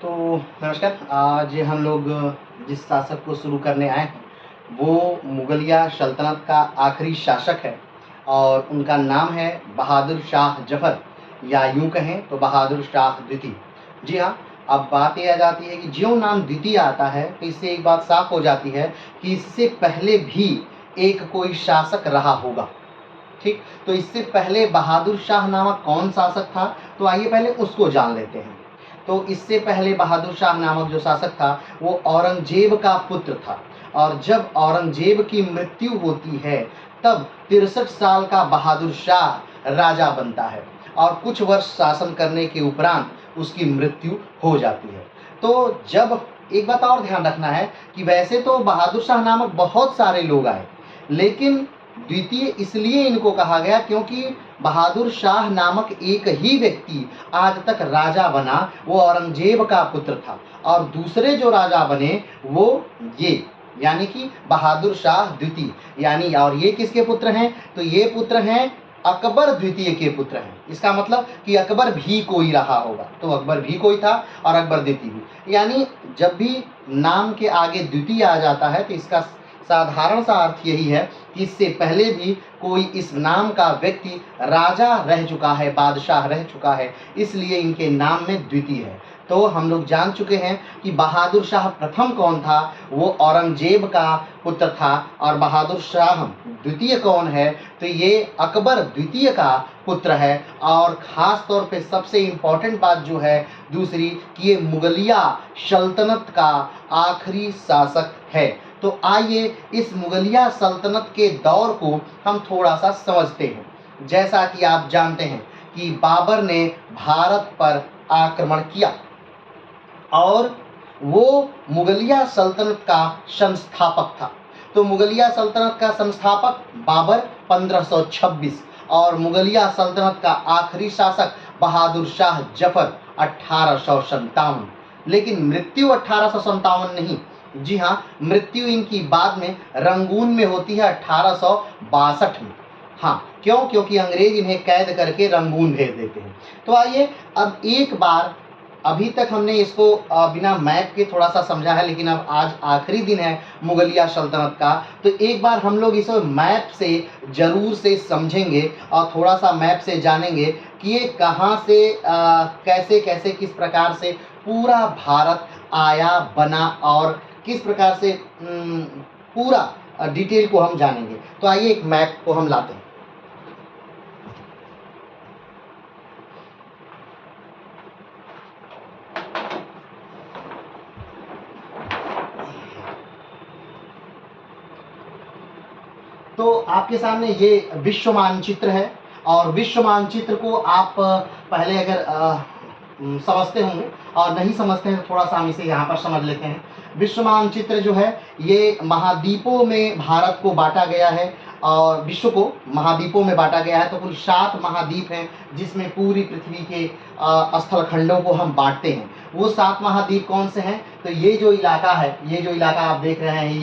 तो नमस्कार। आज हम लोग जिस शासक को शुरू करने आए हैं वो मुगलिया सल्तनत का आखिरी शासक है और उनका नाम है बहादुर शाह जफ़र, या यूँ कहें तो बहादुर शाह द्वितीय। जी हाँ, अब बात ये आ जाती है कि ज्यों नाम द्वितीय आता है तो इससे एक बात साफ हो जाती है कि इससे पहले भी एक कोई शासक रहा होगा। ठीक, तो इससे पहले बहादुर शाह नामक कौन शासक था, तो आइए पहले उसको जान लेते हैं। तो इससे पहले बहादुर शाह नामक जो शासक था वो औरंगजेब का पुत्र था, और जब औरंगजेब की मृत्यु होती है तब 63 साल का बहादुर शाह राजा बनता है और कुछ वर्ष शासन करने के उपरांत उसकी मृत्यु हो जाती है। तो जब एक बात और ध्यान रखना है कि वैसे तो बहादुर शाह नामक बहुत सारे लोग आए, लेकिन द्वितीय इसलिए इनको कहा गया क्योंकि बहादुर शाह नामक एक ही व्यक्ति आज तक राजा बना, वो औरंगजेब का पुत्र था, और दूसरे जो राजा बने वो ये यानी कि बहादुर शाह द्वितीय यानी, और ये किसके पुत्र हैं, तो ये पुत्र हैं अकबर द्वितीय के पुत्र हैं। इसका मतलब कि अकबर भी कोई रहा होगा, तो अकबर भी कोई था और अकबर द्वितीय भी। यानी जब भी नाम के आगे द्वितीय आ जाता है तो इसका साधारण सा अर्थ यही है कि इससे पहले भी कोई इस नाम का व्यक्ति राजा रह चुका है, बादशाह रह चुका है, इसलिए इनके नाम में द्वितीय है। तो हम लोग जान चुके हैं कि बहादुर शाह प्रथम कौन था, वो औरंगजेब का पुत्र था, और बहादुर शाह द्वितीय कौन है, तो ये अकबर द्वितीय का पुत्र है। और ख़ास तौर पे सबसे इम्पॉर्टेंट बात जो है दूसरी, कि ये मुगलिया सल्तनत का आखिरी शासक है। तो आइए इस मुगलिया सल्तनत के दौर को हम थोड़ा सा समझते हैं। जैसा कि आप जानते हैं कि बाबर ने भारत पर आक्रमण किया और वो मुगलिया सल्तनत का संस्थापक था। तो मुगलिया सल्तनत का संस्थापक बाबर 1526 और मुगलिया सल्तनत का आखिरी शासक बहादुर शाह जफ़र 1857। लेकिन मृत्यु 1857 नहीं, जी हाँ, मृत्यु इनकी बाद में रंगून में होती है 1862 में। हाँ, क्यों? क्योंकि अंग्रेज इन्हें कैद करके रंगून भेज देते हैं। तो आइए अब एक बार, अभी तक हमने इसको बिना मैप के थोड़ा सा समझा है, लेकिन अब आज आखिरी दिन है मुगलिया सल्तनत का, तो एक बार हम लोग इस मैप से ज़रूर से समझेंगे और थोड़ा सा मैप से जानेंगे कि ये कहाँ से कैसे कैसे किस प्रकार से पूरा भारत आया बना और किस प्रकार से पूरा डिटेल को हम जानेंगे। तो आइए एक मैप को हम लाते हैं। तो आपके सामने ये विश्व मानचित्र है, और विश्व मानचित्र को आप पहले अगर समझते होंगे और नहीं समझते हैं तो थोड़ा सा हम इसे यहाँ पर समझ लेते हैं। विश्व मानचित्र जो है ये महाद्वीपों में भारत को बांटा गया है, और विश्व को महाद्वीपों में बांटा गया है। तो कुल 7 महाद्वीप हैं जिसमें पूरी पृथ्वी के स्थल खंडों को हम बांटते हैं। वो 7 महाद्वीप कौन से हैं, तो ये जो इलाका है, ये जो इलाका आप देख रहे हैं,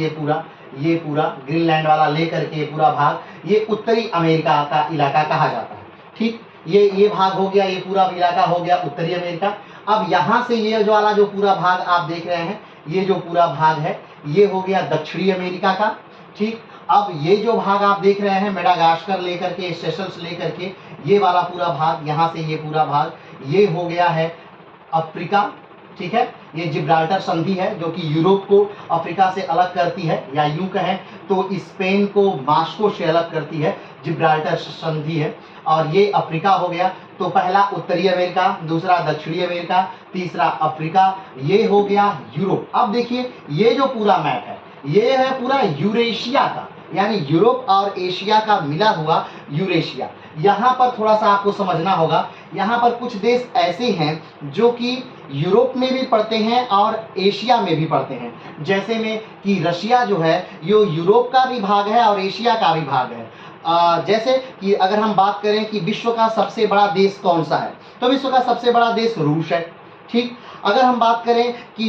ये पूरा ग्रीनलैंड वाला लेकर के पूरा भाग, ये उत्तरी अमेरिका का इलाका कहा जाता है। ठीक, ये भाग हो गया, ये पूरा इलाका हो गया उत्तरी अमेरिका। अब यहाँ से ये जो वाला जो पूरा भाग आप देख रहे हैं, ये जो पूरा भाग है ये हो गया दक्षिणी अमेरिका का। ठीक, अब ये जो भाग आप देख रहे हैं मेडागास्कर लेकर के, सेशल्स लेकर के, ये वाला पूरा भाग, यहाँ से ये पूरा भाग, ये हो गया है अफ्रीका। ठीक है, ये जिब्राल्टर संधि है जो कि यूरोप को अफ्रीका से अलग करती है, या यूं कहें तो स्पेन को मास्को से अलग करती है, जिब्राल्टर संधि है। और ये अफ्रीका हो गया। तो पहला उत्तरी अमेरिका, दूसरा दक्षिणी अमेरिका, तीसरा अफ्रीका, ये हो गया यूरोप। अब देखिए ये जो पूरा मैप है ये है पूरा यूरेशिया का, यानी यूरोप और एशिया का मिला हुआ यूरेशिया। यहाँ पर थोड़ा सा आपको समझना होगा, यहाँ पर कुछ देश ऐसे हैं जो कि यूरोप में भी पड़ते हैं और एशिया में भी पड़ते हैं। जैसे में कि रशिया जो है ये यूरोप का भी भाग है और एशिया का भी भाग है। जैसे कि अगर हम बात करें कि विश्व का सबसे बड़ा देश कौन सा है, तो विश्व का सबसे बड़ा देश रूस है। ठीक, अगर हम बात करें कि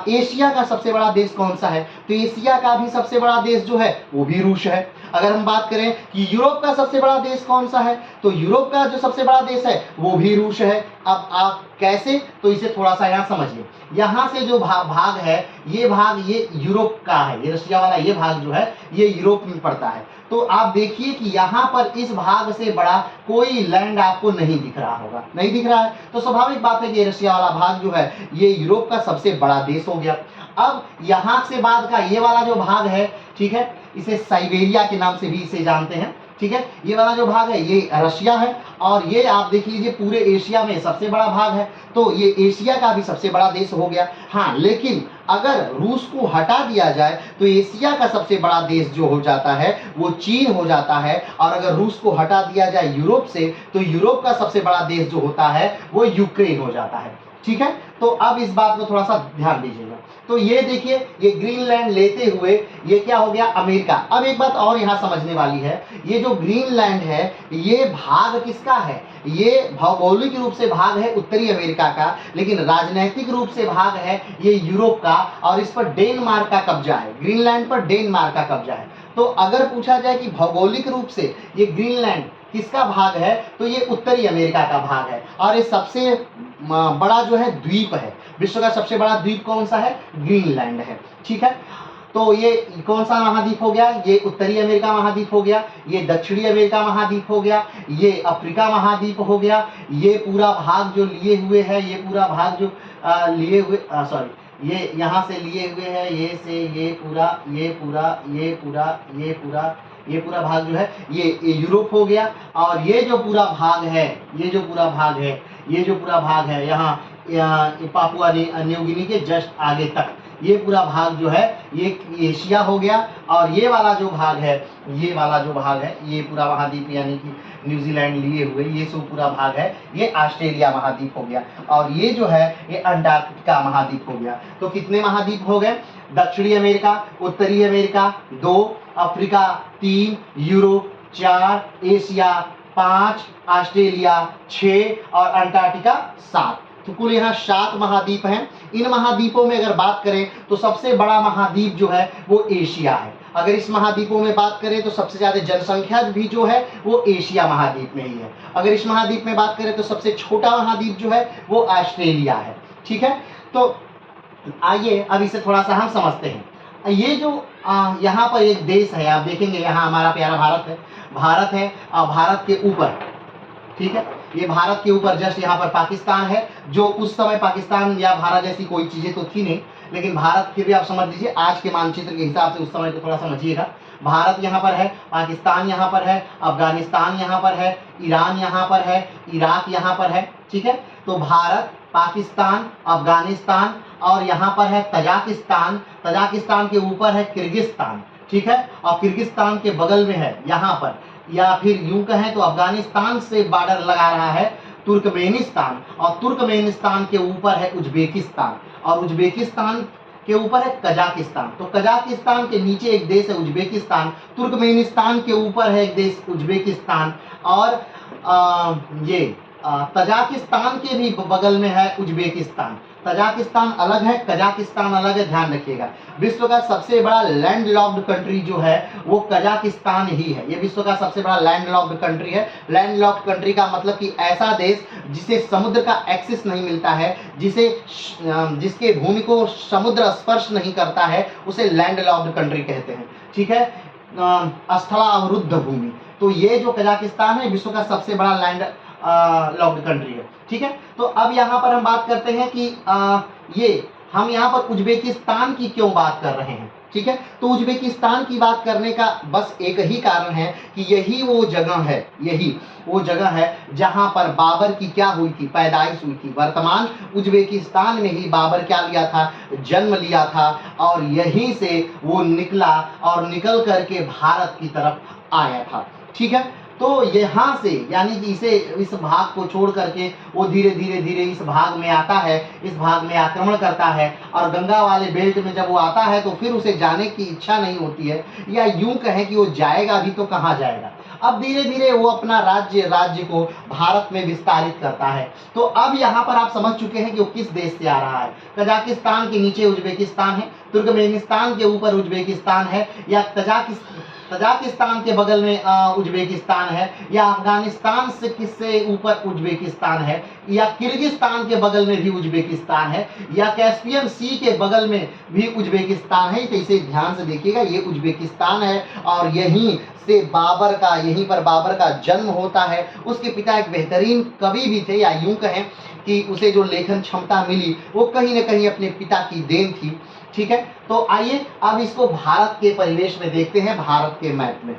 एशिया का सबसे बड़ा देश कौन सा है, तो एशिया का भी सबसे बड़ा देश जो है वो भी रूस है। अगर हम बात करें कि यूरोप का सबसे बड़ा देश कौन सा है, तो यूरोप का जो सबसे बड़ा देश है वो भी रूस है। अब आप कैसे, तो इसे थोड़ा सा यहाँ समझिए। यहाँ से जो भाग है, ये भाग ये यूरोप का है, ये रशिया वाला ये भाग जो है ये यूरोप में पड़ता है। तो आप देखिए कि यहाँ पर इस भाग से बड़ा कोई लैंड आपको नहीं दिख रहा होगा, नहीं दिख रहा है, तो स्वाभाविक बात है कि रशिया वाला भाग जो है ये यूरोप का सबसे बड़ा देश हो गया। अब यहाँ से बाद का ये वाला जो भाग है, ठीक है, इसे साइबेरिया के नाम से भी इसे जानते हैं, ठीक है, ये वाला जो भाग है ये रशिया है, और ये आप देख लीजिए पूरे एशिया में सबसे बड़ा भाग है, तो ये एशिया का भी सबसे बड़ा देश हो गया। हाँ, लेकिन अगर रूस को हटा दिया जाए तो एशिया का सबसे बड़ा देश जो हो जाता है वो चीन हो जाता है, और अगर रूस को हटा दिया जाए यूरोप से तो यूरोप का सबसे बड़ा देश जो होता है वो यूक्रेन हो जाता है, ठीक है। तो अब इस बात को थोड़ा सा ध्यान दीजिएगा। तो ये देखिए, ये ग्रीनलैंड लेते हुए ये क्या हो गया, अमेरिका। अब एक बात और यहाँ समझने वाली है, ये जो ग्रीनलैंड है ये भाग किसका है, ये भौगोलिक रूप से भाग है उत्तरी अमेरिका का, लेकिन राजनीतिक रूप से भाग है ये यूरोप का, और इस पर डेनमार्क का कब्जा है, ग्रीनलैंड पर डेनमार्क का कब्जा है। तो अगर पूछा जाए कि भौगोलिक रूप से ये ग्रीनलैंड किसका भाग है, तो ये उत्तरी अमेरिका का भाग है, और ये सबसे बड़ा जो है द्वीप है, विश्व का सबसे बड़ा द्वीप कौन सा है, ग्रीनलैंड है, ठीक है। तो ये कौन सा महाद्वीप हो गया, ये उत्तरी अमेरिका महाद्वीप हो गया, ये दक्षिणी अमेरिका महाद्वीप हो गया, ये अफ्रीका महाद्वीप हो गया, ये पूरा भाग जो लिए हुए है, ये पूरा भाग जो लिए हुए सॉरी ये यहाँ से लिए हुए है, ये से ये पूरा ये पूरा ये पूरा ये पूरा ये पूरा भाग जो है ये यूरोप हो गया, और ये जो पूरा भाग है, ये जो पूरा भाग है, ये जो पूरा भाग है यहाँ पापुआ न्यू गिनी के जस्ट आगे तक, ये पूरा भाग जो है ये एशिया हो गया, और ये वाला जो भाग है, ये वाला जो भाग है ये पूरा महाद्वीप यानी कि न्यूजीलैंड लिए हुए ये सब पूरा भाग है ये ऑस्ट्रेलिया महाद्वीप हो गया, और ये जो है ये अंटार्कटिका महाद्वीप हो गया। तो कितने महाद्वीप हो गए, दक्षिणी अमेरिका, उत्तरी America 2, Africa 3, Europe 4, Asia 5, Australia 6 और अंटार्कटिका 7। तो कुल यहाँ 7 महाद्वीप हैं। इन महाद्वीपों में अगर बात करें तो सबसे बड़ा महाद्वीप जो है वो एशिया है। अगर इस महाद्वीपों में बात करें तो सबसे ज्यादा जनसंख्या भी जो है वो एशिया महाद्वीप में ही है। अगर इस महाद्वीप में बात करें तो सबसे छोटा महाद्वीप जो है वो ऑस्ट्रेलिया है, ठीक है। तो आइए अब इसे थोड़ा सा हम समझते हैं। ये जो यहाँ पर एक देश है, आप देखेंगे यहाँ हमारा प्यारा भारत है, भारत है, और भारत के ऊपर, ठीक है, ये भारत के ऊपर जस्ट यहाँ पर पाकिस्तान है, जो उस समय पाकिस्तान या भारत जैसी कोई चीजें तो थी नहीं, लेकिन भारत फिर भी आप समझ लीजिए आज के मानचित्र के हिसाब से उस समय को थोड़ा समझिएगा। भारत यहाँ पर है, पाकिस्तान यहाँ पर है, अफगानिस्तान यहाँ पर है, ईरान यहाँ पर है, इराक यहाँ पर है, ठीक है। तो भारत, पाकिस्तान, अफगानिस्तान, और यहाँ पर है तजाकिस्तान, तजाकिस्तान के ऊपर है किर्गिस्तान, ठीक है, और किर्गिस्तान के बगल में है यहाँ पर, या फिर यूं कहें तो अफगानिस्तान से बॉर्डर लगा रहा है तुर्कमेनिस्तान, और तुर्कमेनिस्तान के ऊपर है उज्बेकिस्तान, और उज्बेकिस्तान के ऊपर है कजाकिस्तान। तो कजाकिस्तान के नीचे एक देश है उज्बेकिस्तान, तुर्कमेनिस्तान के ऊपर है एक देश उज्बेकिस्तान, और ये तजाकिस्तान के भी बगल में है उज्बेकिस्तान। तजाकिस्तान अलग है, कजाकिस्तान अलग है, ध्यान रखिएगा। विश्व का सबसे बड़ा लैंड लॉक्ड कंट्री जो है वो कजाकिस्तान ही है, ये विश्व का सबसे बड़ा लैंड लॉक्ड कंट्री है। लैंड लॉक्ड कंट्री का मतलब कि ऐसा देश जिसे समुद्र का एक्सेस नहीं मिलता है, जिसके भूमि को समुद्र स्पर्श नहीं करता है, उसे लैंड लॉक्ड कंट्री कहते हैं, ठीक है, स्थला अवरुद्ध भूमि। तो ये जो कजाकिस्तान है विश्व का सबसे बड़ा लैंड लॉक्ड कंट्री है, ठीक है। तो अब यहाँ पर हम बात करते हैं कि ये हम यहाँ पर उज्बेकिस्तान की क्यों बात कर रहे हैं, ठीक है। तो उज्बेकिस्तान की बात करने का बस एक ही कारण है कि यही वो जगह है, यही वो जगह है जहाँ पर बाबर की क्या हुई थी, पैदाइश हुई थी। वर्तमान उज्बेकिस्तान में ही बाबर क्या लिया था, जन्म लिया था, और यहीं से वो निकला और निकल करके भारत की तरफ आया था, ठीक है। तो यहाँ से यानी कि इस भाग को छोड़ करके वो धीरे धीरे इस भाग में आता है, इस भाग में आक्रमण करता है, और गंगा वाले बेल्ट में जब वो आता है तो फिर उसे जाने की इच्छा नहीं होती है, या यूं कहें कि वो जाएगा भी तो कहाँ जाएगा। अब धीरे धीरे वो अपना राज्य को भारत में विस्तारित करता है। तो अब यहाँ पर आप समझ चुके हैं कि वो किस देश से आ रहा है। कजाकिस्तान के नीचे उज्बेकिस्तान है, तुर्कमेनिस्तान के ऊपर उज्बेकिस्तान है, या तजाकिस्तान के बगल में उज्बेकिस्तान है, या अफगानिस्तान से किससे ऊपर उज्बेकिस्तान है, या किर्गिस्तान के बगल में भी उज्बेकिस्तान है, या कैस्पियन सी के बगल में भी उज्बेकिस्तान है। तो इसे ध्यान से देखिएगा, ये उज्बेकिस्तान है और यहीं से यहीं पर बाबर का जन्म होता है। उसके पिता एक बेहतरीन कवि भी थे, या यूं कहें कि उसे जो लेखन क्षमता मिली वो कहीं न कहीं अपने पिता की देन थी। ठीक है, तो आइए अब इसको भारत के परिवेश में देखते हैं, भारत के मैप में।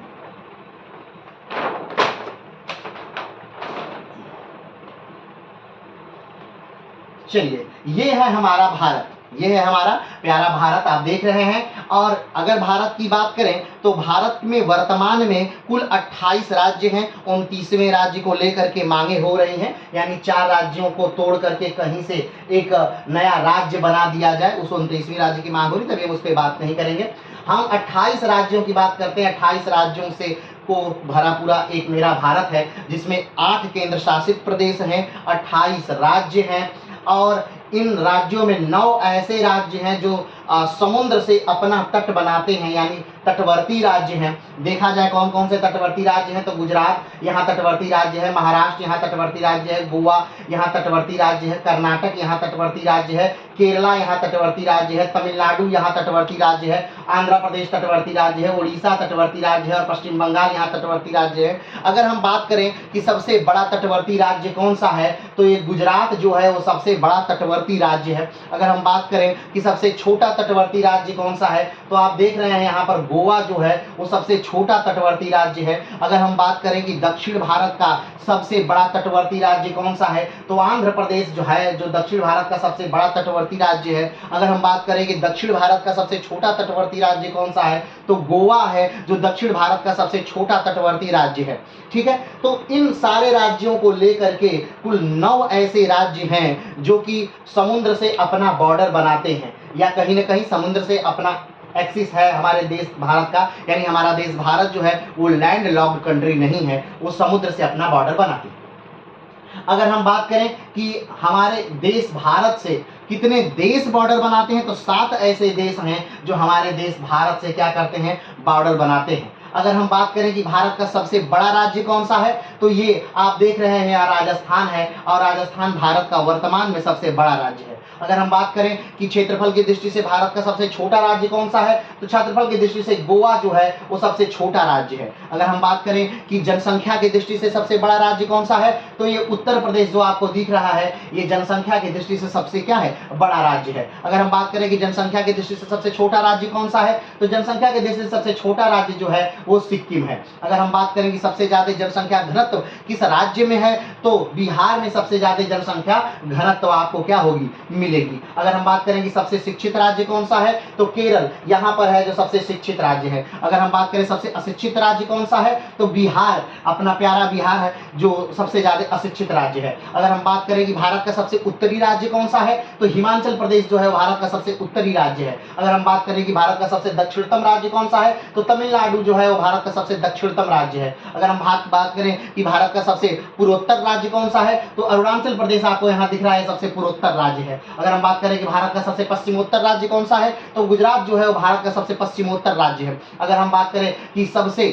चलिए, ये है हमारा भारत, ये है हमारा प्यारा भारत, आप देख रहे हैं। और अगर भारत की बात करें तो भारत में वर्तमान में कुल 28 राज्य हैं। 29वें राज्य को लेकर के मांगे हो रही हैं, यानी 4 राज्यों को तोड़ करके कहीं से एक नया राज्य बना दिया जाए, उस 29वीं राज्य की मांग हो रही, तभी हम उस पर बात नहीं करेंगे। हम 28 राज्यों की बात करते हैं। 28 राज्यों से को भरा पूरा एक मेरा भारत है, जिसमें 8 केंद्र शासित प्रदेश हैं, 28 राज्य हैं, और इन राज्यों में 9 ऐसे राज्य हैं जो समुद्र से अपना तट बनाते हैं, यानी तटवर्ती राज्य हैं। देखा जाए कौन कौन से तटवर्ती राज्य हैं, तो गुजरात यहाँ तटवर्ती राज्य है, महाराष्ट्र यहाँ तटवर्ती राज्य है, गोवा यहाँ तटवर्ती राज्य है, कर्नाटक यहाँ तटवर्ती राज्य है, केरला यहाँ तटवर्ती राज्य है, तमिलनाडु यहाँ तटवर्ती राज्य है, आंध्र प्रदेश तटवर्ती राज्य है, उड़ीसा तटवर्ती राज्य है, और पश्चिम बंगाल यहाँ तटवर्ती राज्य है। अगर हम बात करें कि सबसे बड़ा तटवर्ती राज्य कौन सा है, तो ये गुजरात जो है वो सबसे बड़ा तटवर्ती राज्य है। अगर हम बात करें कि सबसे छोटा तटवर्ती राज्य कौन सा है, तो आप देख रहे हैं यहाँ पर गोवा जो है वो सबसे छोटा तटवर्ती राज्य है। अगर हम बात करें कि दक्षिण भारत का सबसे बड़ा तटवर्ती राज्य कौन सा है, तो आंध्र प्रदेश जो है, जो दक्षिण भारत का सबसे बड़ा तटवर्ती राज्य है। अगर हम बात करें कि दक्षिण भारत का सबसे छोटा तटवर्ती राज्य कौन सा है, तो गोवा है, जो दक्षिण भारत का सबसे छोटा तटवर्ती राज्य है। ठीक है, तो इन सारे राज्यों को लेकर के कुल 9 ऐसे राज्य हैं जो कि समुद्र से अपना बॉर्डर बनाते हैं, या कहीं न कहीं समुद्र से अपना एक्सिस है हमारे देश भारत का, यानी हमारा देश भारत जो है वो लैंड लॉक्ड कंट्री नहीं है, वो समुद्र से अपना बॉर्डर बनाती है। अगर हम बात करें कि हमारे देश भारत से कितने देश बॉर्डर बनाते हैं, तो 7 ऐसे देश हैं जो हमारे देश भारत से क्या करते हैं, बॉर्डर बनाते हैं। अगर हम बात करें कि भारत का सबसे बड़ा राज्य कौन सा है, तो ये आप देख रहे हैं यहाँ राजस्थान है, और राजस्थान भारत का वर्तमान में सबसे बड़ा राज्य है। अगर हम बात करें कि क्षेत्रफल की दृष्टि से भारत का सबसे छोटा राज्य कौन सा है, तो क्षेत्रफल की दृष्टि से गोवा जो है वो सबसे छोटा राज्य है। अगर हम बात करें कि जनसंख्या की दृष्टि से सबसे बड़ा राज्य कौन सा है, तो ये उत्तर प्रदेश जो आपको दिख रहा है, ये जनसंख्या की दृष्टि से सबसे क्या है, बड़ा राज्य है। अगर हम बात करें कि जनसंख्या की दृष्टि से सबसे छोटा राज्य कौन सा है, तो जनसंख्या की दृष्टि से सबसे छोटा राज्य जो है वो सिक्किम है। अगर हम बात करें कि सबसे ज्यादा जनसंख्या घनत्व किस राज्य में है, तो बिहार में सबसे ज्यादा जनसंख्या घनत्व आपको क्या होगी, मिलेगी। अगर हम बात करें कि सबसे शिक्षित राज्य कौन सा है, तो केरल यहाँ पर है जो सबसे शिक्षित राज्य है। अगर हम बात करें सबसे अशिक्षित राज्य कौन सा है, तो बिहार, अपना प्यारा बिहार है जो सबसे ज्यादा अशिक्षित राज्य है। अगर हम बात करें कि भारत का सबसे उत्तरी राज्य कौन सा है, तो हिमाचल प्रदेश जो है भारत का सबसे उत्तरी राज्य है। अगर हम बात करें कि भारत का सबसे दक्षिणतम राज्य कौन सा है, तो तमिलनाडु जो है वो भारत का सबसे दक्षिणतम राज्य है। अगर हम बात करें कि भारत का सबसे पूर्वोत्तर राज्य कौन सा है, तो अरुणाचल प्रदेश आपको यहाँ दिख रहा है सबसे पूर्वोत्तर राज्य है। अगर हम बात करें कि भारत का सबसे पश्चिमोत्तर राज्य कौन सा है, तो गुजरात जो है वो भारत का सबसे पश्चिमोत्तर राज्य है। अगर हम बात करें कि सबसे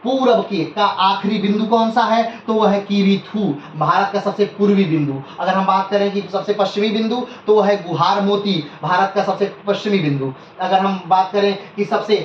पूर्व के का आखिरी बिंदु कौन सा है, तो वह है किवीथू, भारत का सबसे पूर्वी बिंदु। अगर हम बात करें कि सबसे पश्चिमी बिंदु, तो वह है गुहार मोती, भारत का सबसे पश्चिमी बिंदु। अगर हम बात करें कि सबसे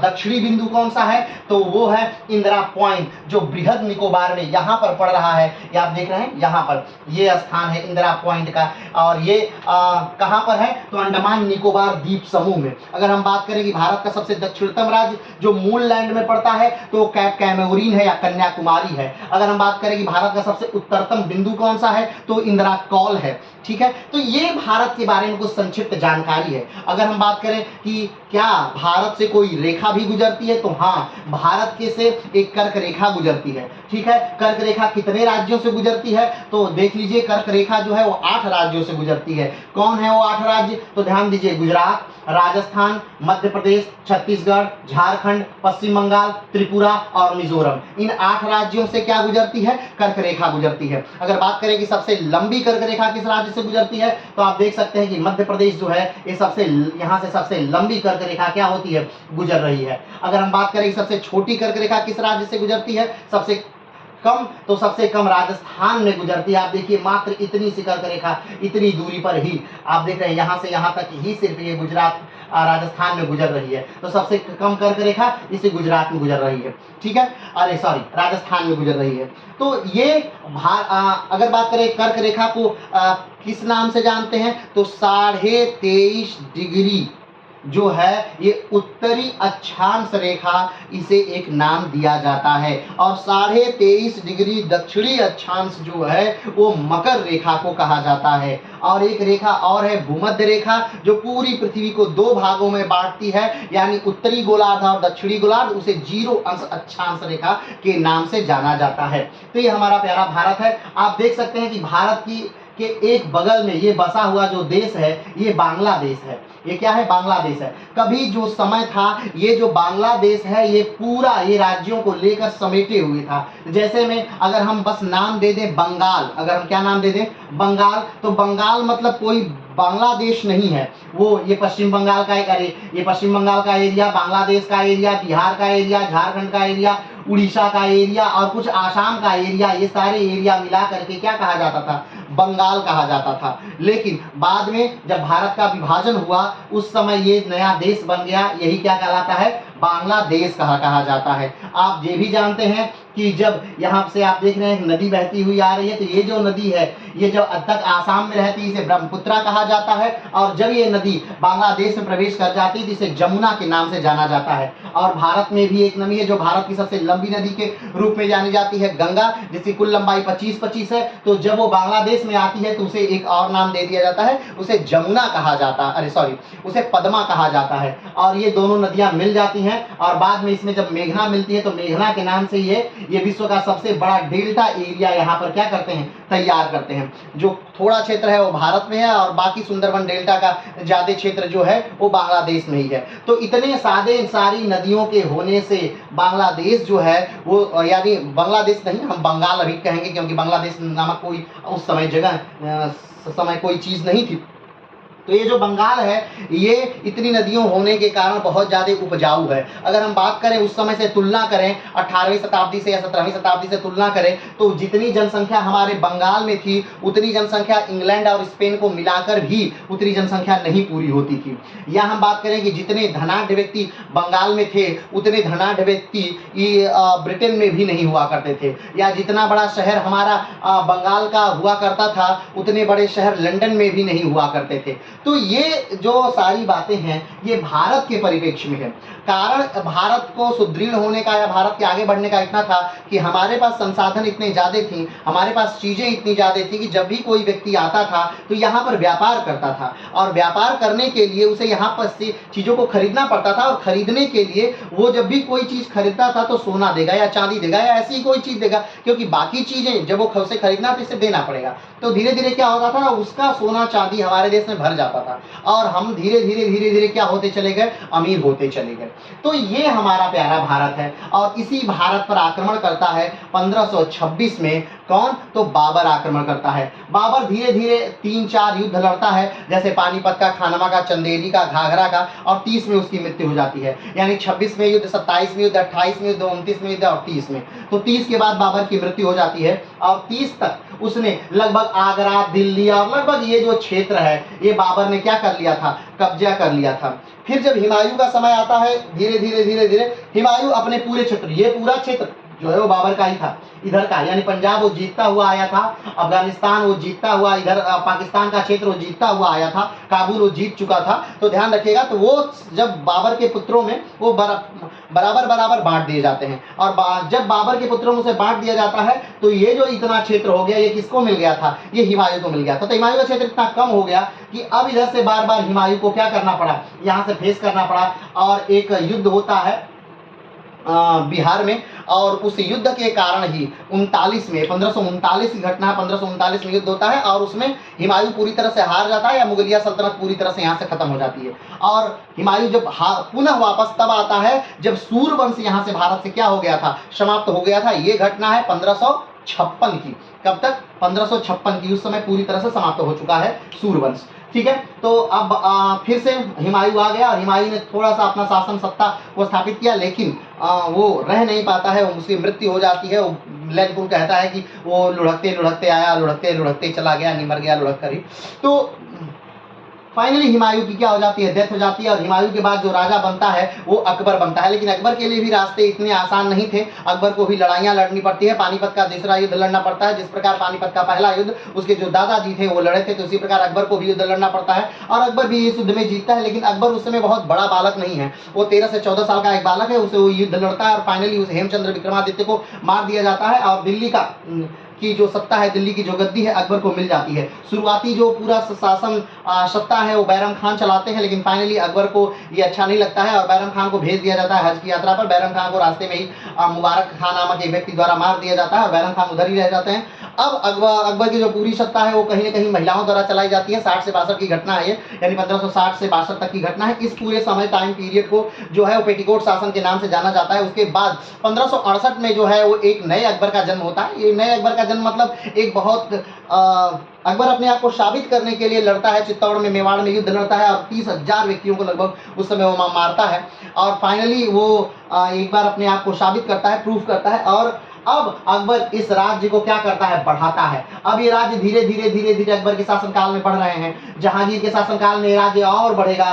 दक्षिणी बिंदु कौन सा है, तो वो है इंदिरा पॉइंट, जो बृहद निकोबार में यहाँ पर पड़ रहा है, ये आप देख रहे हैं यहाँ पर, ये स्थान है इंदिरा पॉइंट का, और ये कहाँ पर है, तो अंडमान निकोबार द्वीप समूह में। अगर हम बात करें कि भारत का सबसे दक्षिणतम राज्य जो मूल लैंड में पड़ता है, तो कैप कैमोरीन है या कन्याकुमारी है। अगर हम बात करें कि भारत का सबसे उत्तरतम बिंदु कौन सा है, तो इंदिरा कौल है। ठीक है, तो ये भारत के बारे में कुछ संक्षिप्त जानकारी है। अगर हम बात करें कि क्या भारत से कोई रेखा भी गुजरती है, तो हाँ, भारत के से एक कर्क रेखा गुजरती है। ठीक है, कर्क रेखा कितने राज्यों से गुजरती है, तो देख लीजिए, कर्क रेखा जो है वो 8 राज्यों से गुजरती है। कौन है वो 8 राज्य, तो ध्यान दीजिए, गुजरात, राजस्थान, मध्य प्रदेश, छत्तीसगढ़, झारखंड, पश्चिम बंगाल, त्रिपुरा और मिजोरम, इन 8 राज्यों से क्या गुजरती है? कर्क रेखा गुजरती है। अगर बात करें कि सबसे लंबी कर्क रेखा किस राज्य से गुजरती है, तो आप देख सकते हैं कि मध्य प्रदेश जो है ये यहाँ से सबसे लंबी कर्क रेखा क्या होती है? गुजर रही है। अगर हम बात करें सबसे छोटी कर्क रेखा किस राज्य से गुजरती है, सबसे कम, तो सबसे कम राजस्थान में गुजरती है। आप देखिए मात्र इतनी सी कर्क रेखा, इतनी दूरी पर ही आप देख रहे हैं यहाँ से यहाँ तक ही सिर्फ ये गुजरात राजस्थान में गुजर रही है। तो सबसे कम कर्क रेखा इसी गुजरात में गुजर रही है, ठीक है, अरे सॉरी राजस्थान में गुजर रही है। तो ये अगर बात करें कर्क रेखा को किस नाम से जानते हैं, तो 23.5 डिग्री जो है ये उत्तरी अक्षांश रेखा, इसे एक नाम दिया जाता है। और 23.5 डिग्री दक्षिणी अक्षांश जो है वो मकर रेखा को कहा जाता है। और एक रेखा और है भूमध्य रेखा, जो पूरी पृथ्वी को 2 भागों में बांटती है, यानी उत्तरी गोलार्ध और दक्षिणी गोलार्ध, उसे 0 अंश अक्षांश रेखा के नाम से जाना जाता है। तो ये हमारा प्यारा भारत है। आप देख सकते हैं कि भारत के एक बगल में ये बसा हुआ जो देश है ये बांग्लादेश है। ये क्या है? बांग्लादेश है। कभी जो समय था ये जो बांग्लादेश है ये पूरा ये राज्यों को लेकर समेटे हुए था। जैसे में अगर हम बस नाम दे दें बंगाल, अगर हम क्या नाम दे दें? बंगाल, तो बंगाल मतलब कोई बांग्लादेश नहीं है, वो ये पश्चिम बंगाल का ये पश्चिम बंगाल का एरिया, बांग्लादेश का एरिया, बिहार का एरिया, झारखंड का एरिया, उड़ीसा का एरिया और कुछ आसाम का एरिया, ये सारे एरिया मिला करके क्या कहा जाता था? बंगाल कहा जाता था। लेकिन बाद में जब भारत का विभाजन हुआ उस समय ये नया देश बन गया, यही क्या कहलाता है? बांग्लादेश कहा जाता है। आप ये भी जानते हैं कि जब यहाँ से आप देख रहे हैं नदी बहती हुई आ रही है, तो ये जो नदी है ये जब अब तक आसाम में रहती है इसे ब्रह्मपुत्रा कहा जाता है, और जब ये नदी बांग्लादेश में प्रवेश कर जाती है तो इसे जमुना के नाम से जाना जाता है। और भारत में भी एक नदी है जो भारत की सबसे लंबी नदी के रूप में जानी जाती है, गंगा, जिसकी कुल लंबाई 25 है। तो जब वो बांग्लादेश में आती है तो उसे एक और नाम दे दिया जाता है, उसे जमुना कहा जाता है, अरे सॉरी उसे पद्मा कहा जाता है। और ये दोनों नदियां मिल जाती हैं और बाद में इसमें जब मेघना मिलती है तो मेघना के नाम से ये विश्व का सबसे बड़ा डेल्टा एरिया यहाँ पर क्या करते हैं? तैयार करते हैं। जो थोड़ा क्षेत्र है वो भारत में है और बाकी सुंदरबन डेल्टा का ज्यादा क्षेत्र जो है वो बांग्लादेश में ही है। तो इतने सारी नदियों के होने से बांग्लादेश जो है वो, यानी बांग्लादेश नहीं, हम बंगाल अभी कहेंगे क्योंकि बांग्लादेश नामक कोई उस समय समय कोई चीज नहीं थी। तो ये जो बंगाल है ये इतनी नदियों होने के कारण बहुत ज़्यादा उपजाऊ है। अगर हम बात करें उस समय से तुलना करें 18वीं शताब्दी से या 17वीं शताब्दी से तुलना करें तो जितनी जनसंख्या हमारे बंगाल में थी उतनी जनसंख्या इंग्लैंड और स्पेन को मिलाकर भी उतनी जनसंख्या नहीं पूरी होती थी। या हम बात करें कि जितने धनाढ़ व्यक्ति बंगाल में थे उतने धनाढ़ व्यक्ति ब्रिटेन में भी नहीं हुआ करते थे। या जितना बड़ा शहर हमारा बंगाल का हुआ करता था उतने बड़े शहर लंदन में भी नहीं हुआ करते थे। तो ये जो सारी बातें हैं ये भारत के परिप्रेक्ष्य में है। कारण भारत को सुदृढ़ होने का या भारत के आगे बढ़ने का इतना था कि हमारे पास संसाधन इतने ज़्यादा थी, हमारे पास चीज़ें इतनी ज़्यादा थी कि जब भी कोई व्यक्ति आता था तो यहाँ पर व्यापार करता था और व्यापार करने के लिए उसे यहाँ पर से चीज़ों को खरीदना पड़ता था। और खरीदने के लिए वो जब भी कोई चीज़ खरीदता था तो सोना देगा या चांदी देगा या ऐसी कोई चीज़ देगा, क्योंकि बाकी चीज़ें जब वो उसे खरीदना तो इसे देना पड़ेगा। तो धीरे धीरे क्या होता था, उसका सोना चांदी हमारे देश में भर जाता था और हम धीरे धीरे क्या होते चले गए? अमीर होते चले गए। तो ये हमारा प्यारा भारत है और इसी भारत पर आक्रमण करता है 1526 में। कौन? तो बाबर आक्रमण करता है। बाबर धीरे धीरे 3-4 युद्ध लड़ता है, जैसे पानीपत का, खानवा का, चंदेरी का, घाघरा का, और 30 में उसकी मृत्यु हो जाती है। यानी 26 में युद्ध, 27 में युद्ध, 28 में युद्ध, 29 में युद्ध और 30 में। तो 30 के बाद बाबर की मृत्यु हो जाती है और 30 तक उसने लगभग आगरा, दिल्ली और लगभग ये जो क्षेत्र है ये बाबर ने क्या कर लिया था? कब्जा कर लिया था। फिर जब हुमायूं का समय आता है धीरे धीरे हुमायूं अपने पूरे क्षेत्र, ये पूरा क्षेत्र जो है वो बाबर का ही था, इधर का, यानी पंजाब वो जीतता हुआ आया था, अफगानिस्तान वो जीतता हुआ, इधर पाकिस्तान का क्षेत्र वो जीतता हुआ आया था, काबुल वो जीत चुका था। तो ध्यान रखिएगा, तो वो जब बाबर के पुत्रों में वो बराबर बांट दिए जाते हैं और जब बाबर के पुत्रों में से बांट दिया जाता है तो ये जो इतना क्षेत्र हो गया ये किसको मिल गया था? ये हुमायूं को मिल गया था। तो हुमायूं का क्षेत्र इतना कम हो गया कि अब इधर से बार बार हुमायूं को क्या करना पड़ा? यहाँ से फेस करना पड़ा और एक युद्ध होता है बिहार में। और उस युद्ध के कारण ही 39 में 1539 की घटना है, 1539 में युद्ध होता है और उसमें हुमायूं पूरी तरह से हार जाता है या मुगलिया सल्तनत पूरी तरह से यहाँ से खत्म हो जाती है। और हुमायूं जब पुनः वापस तब आता है जब सूर्यवंश यहाँ से भारत से क्या हो गया था, समाप्त हो गया था। ये घटना है 1556 की। कब तक? 1556 की। उस समय पूरी तरह से समाप्त हो चुका है सूर्यवंश। ठीक है, तो अब फिर से हुमायूं आ गया और हुमायूं ने थोड़ा सा अपना शासन सत्ता को स्थापित किया, लेकिन वो रह नहीं पाता है, उसकी मृत्यु हो जाती है। ललितपुर कहता है कि वो लुढ़कते लुढ़कते आया, लुढ़कते लुढ़कते चला गया, निमर गया लुढ़क कर ही। तो फाइनली हुमायूं की क्या हो जाती है, डेथ हो जाती है। और हुमायूं के बाद जो राजा बनता है वो अकबर बनता है। लेकिन अकबर के लिए भी रास्ते इतने आसान नहीं थे, अकबर को भी लड़ाइयाँ लड़नी पड़ती है। पानीपत का दूसरा युद्ध लड़ना पड़ता है। जिस प्रकार पानीपत का पहला युद्ध उसके जो दादाजी थे वो लड़े थे, तो उसी प्रकार अकबर को भी युद्ध लड़ना पड़ता है। और अकबर भी इस युद्ध में जीतता है, लेकिन अकबर उस समय बहुत बड़ा बालक नहीं है, वो 13 से 14 साल का एक बालक है। उसे वो युद्ध लड़ता है और फाइनली उस हेमचंद्र विक्रमादित्य को मार दिया जाता है और दिल्ली की जो सत्ता है, दिल्ली की जो गद्दी है, अकबर को मिल जाती है। शुरुआती जो पूरा शासन सत्ता है वो बैरम खान चलाते हैं, लेकिन फाइनली अकबर को ये अच्छा नहीं लगता है और बैरम खान को भेज दिया जाता है हज की यात्रा पर। बैरम खान को रास्ते में ही मुबारक खान नामक एक व्यक्ति द्वारा मार दिया जाता है और बैरम खान उधर ही रह जाते हैं। अब अकबर की जो पूरी सत्ता है वो कहीं ना कहीं महिलाओं द्वारा चलाई जाती है। 60 से 62 की घटना है ये, यानी 1560 से 62 तक की घटना है। इस पूरे समय टाइम पीरियड को जो है वो पेटीकोट शासन के नाम से जाना जाता है। उसके बाद 1568 में जो है वो एक नए अकबर का जन्म होता है। ये नए अकबर का जन्म मतलब एक बहुत अकबर अपने आप को साबित करने के लिए लड़ता है, चित्तौड़ में, मेवाड़ में युद्ध लड़ता है और 30,000 व्यक्तियों को लगभग उस समय वो मारता है। और फाइनली वो एक बार अपने आप को साबित करता है, प्रूफ करता है। और अब अकबर इस राज्य को क्या करता है, बढ़ाता है। अब ये राज्य धीरे धीरे धीरे धीरे अकबर के शासनकाल में बढ़ रहे हैं। जहांगीर के शासनकाल में ये राज्य और बढ़ेगा,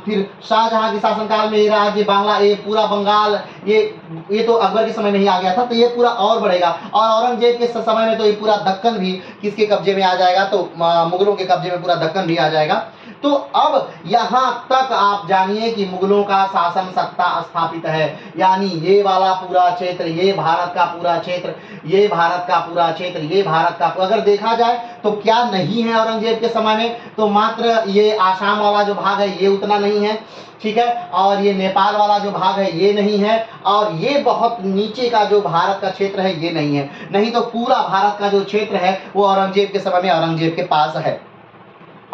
फिर शाहजहां के शासनकाल में ये राज्य बांग्ला, ये पूरा बंगाल, ये तो अकबर के समय में ही आ गया था, तो ये पूरा और बढ़ेगा। और औरंगजेब के समय में तो ये पूरा दक्कन भी किसके कब्जे में आ जाएगा, तो मुगलों के कब्जे में पूरा दक्कन भी आ जाएगा। तो अब यहाँ तक आप जानिए कि मुगलों का शासन सत्ता स्थापित है, यानी ये वाला पूरा क्षेत्र, ये भारत का पूरा क्षेत्र, ये भारत का पूरा क्षेत्र, ये भारत का, अगर देखा जाए तो क्या नहीं है औरंगजेब के समय में, तो मात्र ये आसाम वाला जो भाग है ये उतना नहीं है, ठीक है, और ये नेपाल वाला जो भाग है ये नहीं है, और ये बहुत नीचे का जो भारत का क्षेत्र है ये नहीं है। नहीं तो पूरा भारत का जो क्षेत्र है वो औरंगजेब के समय में औरंगजेब के पास है।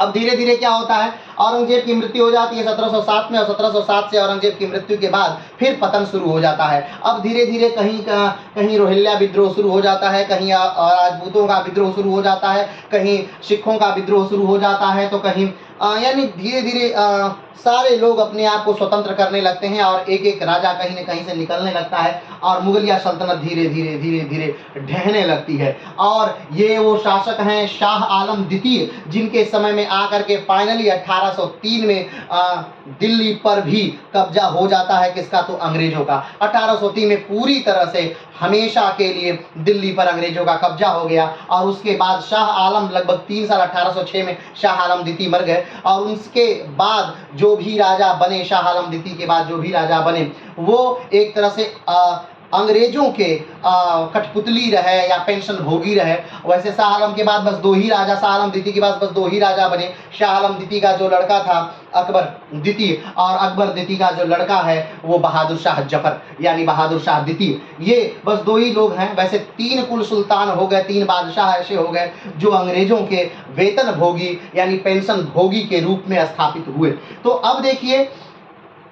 अब धीरे धीरे क्या होता है, औरंगजेब की मृत्यु हो जाती है 1707 में, और 1707 से औरंगजेब की मृत्यु के बाद फिर पतन शुरू हो जाता है। अब धीरे धीरे कहीं रोहिल्ला विद्रोह शुरू हो जाता है, कहीं राजपूतों का विद्रोह शुरू हो जाता है, कहीं सिखों का विद्रोह शुरू हो जाता है, तो कहीं यानी धीरे धीरे सारे लोग अपने आप को स्वतंत्र करने लगते हैं और एक एक राजा कहीं न कहीं से निकलने लगता है और मुगलिया सल्तनत धीरे धीरे धीरे धीरे ढहने लगती है। और ये वो शासक हैं शाह आलम द्वितीय, जिनके समय में आकर के फाइनली 1803 में दिल्ली पर भी कब्जा हो जाता है। किसका? तो अंग्रेजों का। 1803 में पूरी तरह से हमेशा के लिए दिल्ली पर अंग्रेजों का कब्जा हो गया। और उसके बाद शाह आलम लगभग 3 साल 1806 में शाह आलम द्वितीय मर गए, और उसके बाद जो भी राजा बने, शाह आलम द्वितीय के बाद जो भी राजा बने वो एक तरह से अंग्रेजों के कठपुतली रहे या पेंशन भोगी रहे। वैसे शाह आलम के बाद बस 2 ही राजा, शाह आलम द्वितीय के बाद बस 2 ही राजा बने। शाह आलम द्वितीय का जो लड़का था अकबर द्वितीय, और अकबर द्वितीय का जो लड़का है वो बहादुर शाह जफर यानी बहादुर शाह द्वितीय। ये बस 2 ही लोग हैं। वैसे 3 कुल सुल्तान हो गए, 3 बादशाह ऐसे हो गए जो अंग्रेजों के वेतन भोगी यानी पेंशन भोगी के रूप में स्थापित हुए। तो अब देखिए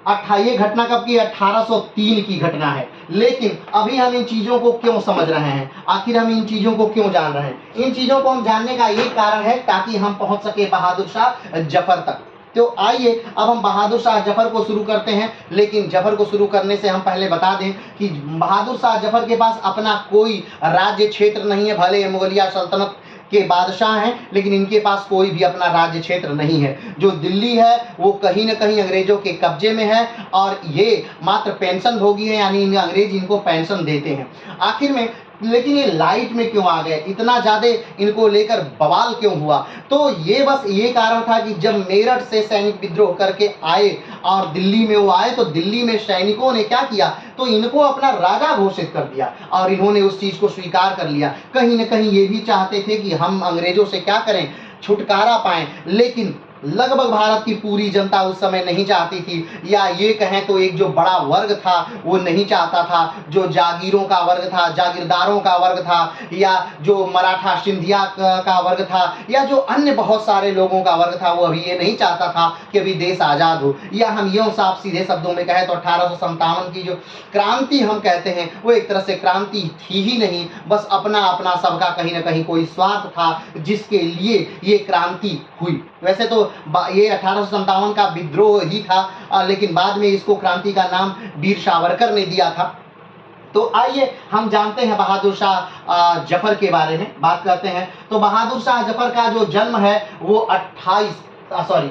ये घटना कब की? 1803 की घटना है। लेकिन अभी हम इन चीज़ों को क्यों समझ रहे हैं, आखिर हम इन चीज़ों को क्यों जान रहे हैं? इन चीज़ों को हम जानने का एक कारण है ताकि हम पहुंच सके बहादुर शाह जफर तक। तो आइए अब हम बहादुर शाह जफर को शुरू करते हैं। लेकिन जफर को शुरू करने से हम पहले बता दें कि बहादुर शाह जफर के पास अपना कोई राज्य क्षेत्र नहीं है। भले मुगलिया सल्तनत के बादशाह हैं, लेकिन इनके पास कोई भी अपना राज्य क्षेत्र नहीं है। जो दिल्ली है वो कहीं न कहीं अंग्रेजों के कब्जे में है, और ये मात्र पेंशन भोगी है, यानी अंग्रेज इनको पेंशन देते हैं। आखिर में लेकिन ये लाइट में क्यों आ गए, इतना ज़्यादा इनको लेकर बवाल क्यों हुआ? तो ये बस ये कारण था कि जब मेरठ से सैनिक विद्रोह करके आए और दिल्ली में वो आए, तो दिल्ली में सैनिकों ने क्या किया, तो इनको अपना राजा घोषित कर दिया और इन्होंने उस चीज़ को स्वीकार कर लिया। कहीं न कहीं ये भी चाहते थे कि हम अंग्रेजों से क्या करें, छुटकारा पाएं। लेकिन लगभग भारत की पूरी जनता उस समय नहीं चाहती थी, या ये कहें तो एक जो बड़ा वर्ग था वो नहीं चाहता था, जो जागीरों का वर्ग था, जागीरदारों का वर्ग था, या जो मराठा सिंधिया का वर्ग था, या जो अन्य बहुत सारे लोगों का वर्ग था, वो अभी ये नहीं चाहता था कि अभी देश आज़ाद हो। या हम यूँ साफ सीधे शब्दों में कहें तो 1857 की जो क्रांति हम कहते हैं वो एक तरह से क्रांति थी ही नहीं, बस अपना अपना सबका कहीं ना कहीं कोई स्वार्थ था जिसके लिए ये क्रांति हुई। वैसे तो ये 1857 का विद्रोह ही था, लेकिन बाद में इसको क्रांति का नाम वीर सावरकर ने दिया था। तो आइए हम जानते हैं बहादुर शाह जफर के बारे में बात करते हैं। तो बहादुर शाह जफर का जो जन्म है वो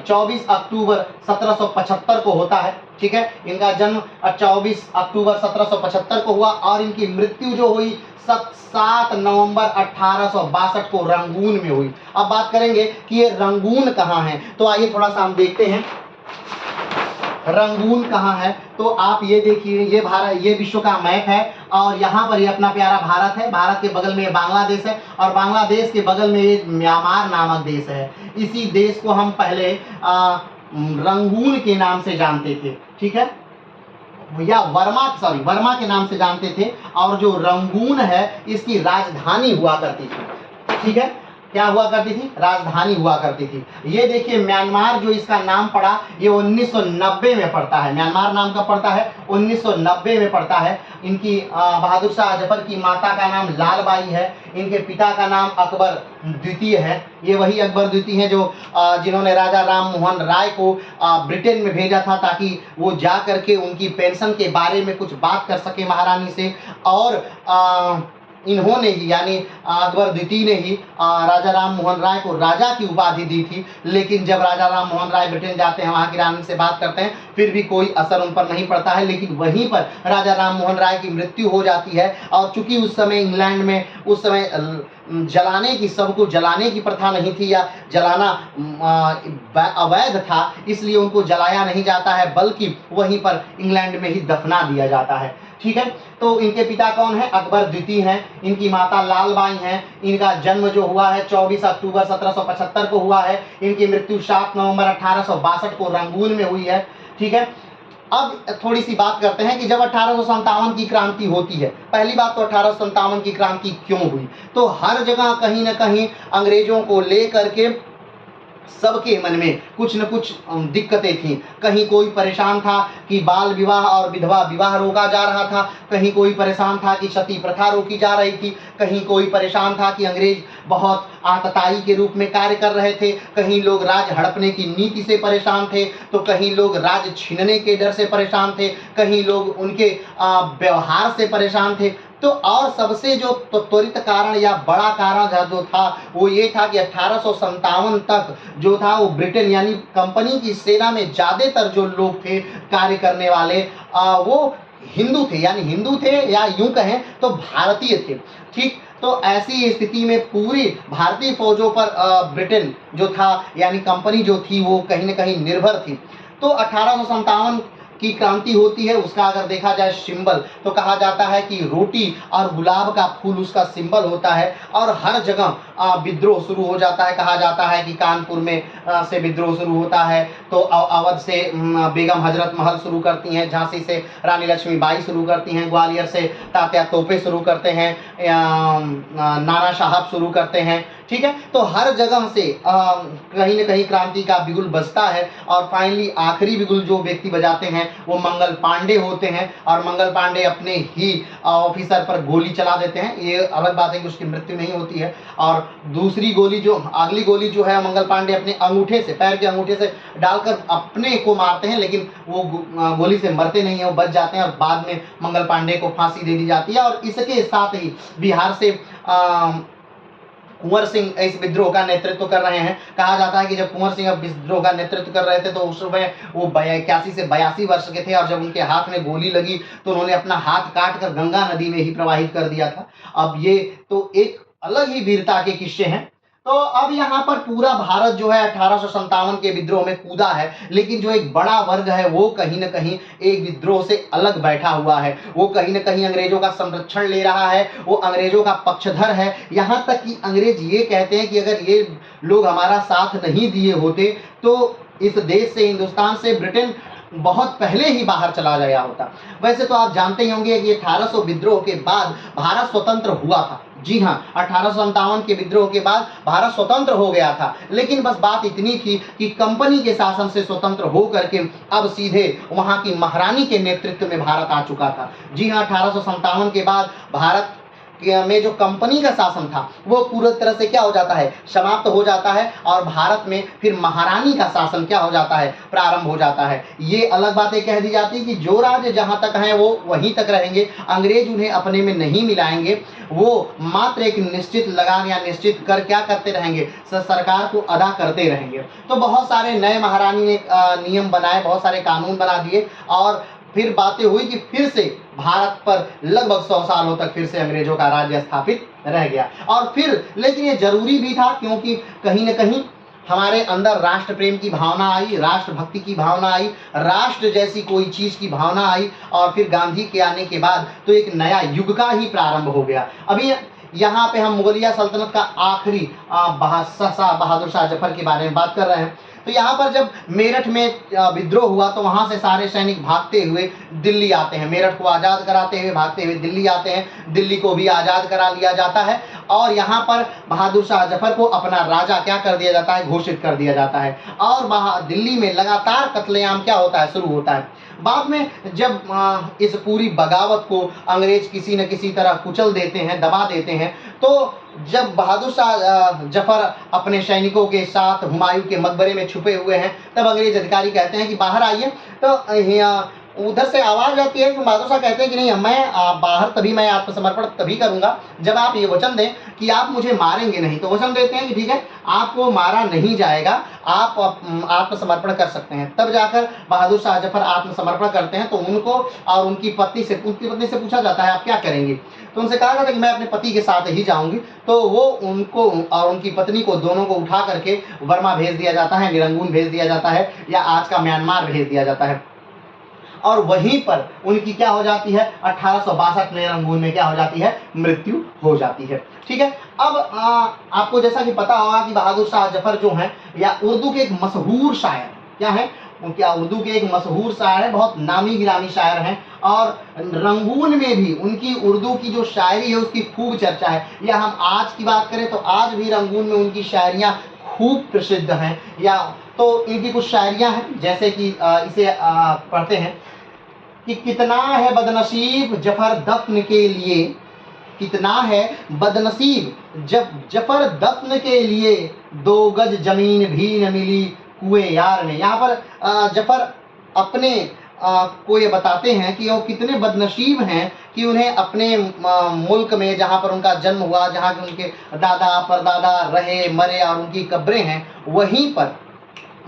24 अक्टूबर 1775 को होता है। ठीक है, इनका जन्म 24 अक्टूबर 1775 को हुआ और इनकी मृत्यु जो हुई 7 नवंबर 1862 को रंगून में हुई। अब बात करेंगे कि ये रंगून कहाँ है, तो आइए थोड़ा सा हम देखते हैं रंगून कहाँ है। तो आप ये देखिए, ये भारत, ये विश्व का मैप है और यहाँ पर ये अपना प्यारा भारत है। भारत के बगल में बांग्लादेश है और बांग्लादेश के बगल में ये म्यांमार नामक देश है। इसी देश को हम पहले रंगून के नाम से जानते थे। ठीक है, या वर्मा के नाम से जानते थे। और जो रंगून है इसकी राजधानी हुआ करती थी। ठीक है, क्या हुआ करती थी? राजधानी हुआ करती थी। ये देखिए म्यांमार जो इसका नाम पड़ा ये 1990 में पड़ता है। म्यांमार नाम का पड़ता है 1990 में पड़ता है। इनकी बहादुर शाह जफर की माता का नाम लाल बाई है। इनके पिता का नाम अकबर द्वितीय है। ये वही अकबर द्वितीय हैं जो जिन्होंने राजा राम मोहन राय को ब्रिटेन में भेजा था ताकि वो जा करके उनकी पेंशन के बारे में कुछ बात कर सके महारानी से। और इन्होंने ही यानी अकबर द्वितीय ने ही राजा राम मोहन राय को राजा की उपाधि दी थी। लेकिन जब राजा राम मोहन राय ब्रिटेन जाते हैं, वहाँ की रानी से बात करते हैं, फिर भी कोई असर उन पर नहीं पड़ता है। लेकिन वहीं पर राजा राम मोहन राय की मृत्यु हो जाती है। और चूंकि उस समय इंग्लैंड में उस समय जलाने की, सबको जलाने की प्रथा नहीं थी या जलाना अवैध था, इसलिए उनको जलाया नहीं जाता है बल्कि वहीं पर इंग्लैंड में ही दफना दिया जाता है। ठीक है, तो इनके पिता कौन है? अकबर द्वितीय हैं। इनकी माता लाल बाई हैं। इनका जन्म जो हुआ है 24 अक्टूबर 1775 को हुआ है। इनकी मृत्यु 7 नवंबर 1862 को रंगून में हुई है। ठीक है, अब थोड़ी सी बात करते हैं कि जब 1857 की क्रांति होती है, पहली बात तो 1857 की क्रांति क्यों हुई, तो हर जगह कहीं ना कहीं अंग्रेजों को लेकर के सबके मन में कुछ न कुछ दिक्कतें थीं। कहीं कोई परेशान था कि बाल विवाह और विधवा विवाह रोका जा रहा था, कहीं कोई परेशान था कि सती प्रथा रोकी जा रही थी, कहीं कोई परेशान था कि अंग्रेज बहुत आतताई के रूप में कार्य कर रहे थे, कहीं लोग राज हड़पने की नीति से परेशान थे, तो कहीं लोग राज छीनने के डर से परेशान थे, कहीं लोग उनके व्यवहार से परेशान थे। तो और सबसे जो त्वरित कारण या बड़ा कारण जो था वो ये था कि 1857 तक जो था वो ब्रिटेन यानी कंपनी की सेना में ज़्यादातर जो लोग थे कार्य करने वाले वो हिंदू थे, यानी हिंदू थे या यूं कहें तो भारतीय थे। ठीक, तो ऐसी स्थिति में पूरी भारतीय फौजों पर ब्रिटेन जो था यानी कंपनी जो थी वो कहीं ना कहीं निर्भर थी। तो 1857 की क्रांति होती है, उसका अगर देखा जाए सिंबल तो कहा जाता है कि रोटी और गुलाब का फूल उसका सिंबल होता है। और हर जगह विद्रोह शुरू हो जाता है। कहा जाता है कि कानपुर में से विद्रोह शुरू होता है, तो अवध से बेगम हजरत महल शुरू करती हैं, झांसी से रानी लक्ष्मीबाई शुरू करती हैं, ग्वालियर से तात्या तोपे शुरू करते हैं, नाना साहब शुरू करते हैं। ठीक है, तो हर जगह से कहीं न कहीं क्रांति का बिगुल बजता है और फाइनली आखिरी बिगुल जो व्यक्ति बजाते हैं वो मंगल पांडे होते हैं। और मंगल पांडे अपने ही ऑफिसर पर गोली चला देते हैं। ये अलग बात है कि उसकी मृत्यु नहीं होती है। और दूसरी गोली जो अगली गोली जो है मंगल पांडे अपने अंगूठे से, पैर के अंगूठे से डालकर अपने को मारते हैं, लेकिन वो गोली से मरते नहीं हैं, वो बच जाते हैं और बाद में मंगल पांडे को फांसी दे दी जाती है। और इसके साथ ही बिहार से कुंवर सिंह इस विद्रोह का नेतृत्व कर रहे हैं। कहा जाता है कि जब कुंवर सिंह विद्रोह का नेतृत्व कर रहे थे तो उस समय वो 81 से 82 वर्ष के थे और जब उनके हाथ में गोली लगी तो उन्होंने अपना हाथ काट कर गंगा नदी में ही प्रवाहित कर दिया था। अब ये तो एक अलग ही वीरता के किस्से हैं। तो अब यहाँ पर पूरा भारत जो है 1857 के विद्रोह में कूदा है, लेकिन जो एक बड़ा वर्ग है वो कहीं न कहीं एक विद्रोह से अलग बैठा हुआ है। वो कहीं न कहीं अंग्रेजों का संरक्षण ले रहा है, वो अंग्रेजों का पक्षधर है। यहाँ तक कि अंग्रेज ये कहते हैं कि अगर ये लोग हमारा साथ नहीं दिए होते तो इस देश से, हिंदुस्तान से ब्रिटेन बहुत पहले ही बाहर चला गया होता। वैसे तो आप जानते ही होंगे कि 1800 विद्रोह के बाद भारत स्वतंत्र हुआ था। जी हाँ, 1857 के विद्रोह के बाद भारत स्वतंत्र हो गया था, लेकिन बस बात इतनी थी कि कंपनी के शासन से स्वतंत्र हो करके अब सीधे वहाँ की महारानी के नेतृत्व में भारत आ चुका था। जी हाँ, 1857 के बाद भारत में जो कंपनी का शासन था वो पूरी तरह से क्या हो जाता है, समाप्त हो जाता है, और भारत में फिर महारानी का शासन क्या हो जाता है, प्रारंभ हो जाता है। ये अलग बातें कह दी जाती है कि जो राज्य जहाँ तक हैं वो वहीं तक रहेंगे, अंग्रेज उन्हें अपने में नहीं मिलाएंगे, वो मात्र एक निश्चित लगान या निश्चित कर क्या करते रहेंगे, सरकार को अदा करते रहेंगे। तो बहुत सारे नए महारानी ने नियम बनाए, बहुत सारे कानून बना दिए, और फिर बातें हुई कि फिर से भारत पर लगभग 100 सालों तक फिर से अंग्रेजों का राज्य स्थापित रह गया। और फिर लेकिन ये जरूरी भी था, क्योंकि कहीं न कहीं हमारे अंदर राष्ट्र प्रेम की भावना आई, राष्ट्रभक्ति की भावना आई, राष्ट्र जैसी कोई चीज़ की भावना आई, और फिर गांधी के आने के बाद तो एक नया युग का ही प्रारंभ हो गया। अभी यहाँ पे हम मुगलिया सल्तनत का आखिरी बहादुर शाह जफर के बारे में बात कर रहे हैं। तो यहाँ पर जब मेरठ में विद्रोह हुआ तो वहाँ से सारे सैनिक भागते हुए दिल्ली आते हैं, मेरठ को आज़ाद कराते हुए भागते हुए दिल्ली आते हैं, दिल्ली को भी आज़ाद करा लिया जाता है, और यहाँ पर बहादुर शाह जफर को अपना राजा क्या कर दिया जाता है, घोषित कर दिया जाता है। और दिल्ली में लगातार कत्लेआम क्या होता है, शुरू होता है। बाद में जब इस पूरी बगावत को अंग्रेज किसी न किसी तरह कुचल देते हैं, दबा देते हैं, तो जब बहादुर शाह जफर अपने सैनिकों के साथ हुमायूं के मकबरे में छुपे हुए हैं, तब अंग्रेज अधिकारी कहते हैं कि बाहर आइए। तो उधर से आवाज़ आती है कि बहादुर शाह कहते हैं कि नहीं, मैं बाहर तभी, मैं आत्मसमर्पण तभी करूंगा जब आप ये वचन दें कि आप मुझे मारेंगे नहीं। तो वचन देते हैं कि ठीक है, आपको मारा नहीं जाएगा, आप आत्मसमर्पण कर सकते हैं। तब जाकर बहादुर शाह जफर आत्मसमर्पण करते हैं। तो उनको और उनकी पत्नी से पूछा जाता है आप क्या करेंगे, तो उनसे कहा जाता है कि मैं अपने पति के साथ ही जाऊंगी। तो वो उनको और उनकी पत्नी को दोनों को उठा करके बर्मा भेज दिया जाता है, निरंगून भेज दिया जाता है, या आज का म्यांमार भेज दिया जाता है। और वहीं पर उनकी क्या हो जाती है, 1862 में रंगून में क्या हो जाती है, मृत्यु हो जाती है। ठीक है। अब आपको जैसा कि पता होगा कि बहादुर शाह जफर जो हैं, या उर्दू के एक मशहूर शायर, क्या है क्या उर्दू के एक मशहूर शायर है, बहुत नामी गिरामी शायर हैं, और रंगून में भी उनकी उर्दू की जो शायरी है उसकी खूब चर्चा है। या हम आज की बात करें तो आज भी रंगून में उनकी शायरियाँ खूब प्रसिद्ध हैं। या तो इनकी कुछ शायरियाँ हैं, जैसे कि इसे पढ़ते हैं कि कितना है बदनसीब जफर दफन के लिए, कितना है बदनसीब जब जफर दफन के लिए, 2 गज जमीन भी न मिली कुएं यार में। यहाँ पर जफर अपने को ये बताते हैं कि वो कितने बदनसीब हैं कि उन्हें अपने मुल्क में, जहाँ पर उनका जन्म हुआ, जहाँ उनके दादा परदादा रहे मरे और उनकी कब्रें हैं, वहीं पर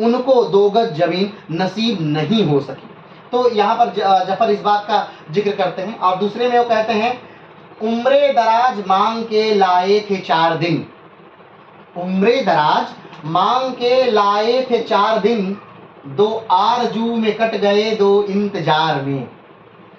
उनको 2 गज जमीन नसीब नहीं हो सकी। तो यहाँ पर जफर इस बात का जिक्र करते हैं। और दूसरे में वो कहते हैं, उम्रे दराज मांग के लाए थे 4 दिन, उम्रे दराज मांग के लाए थे 4 दिन, 2 आरजू में कट गए 2 इंतजार में।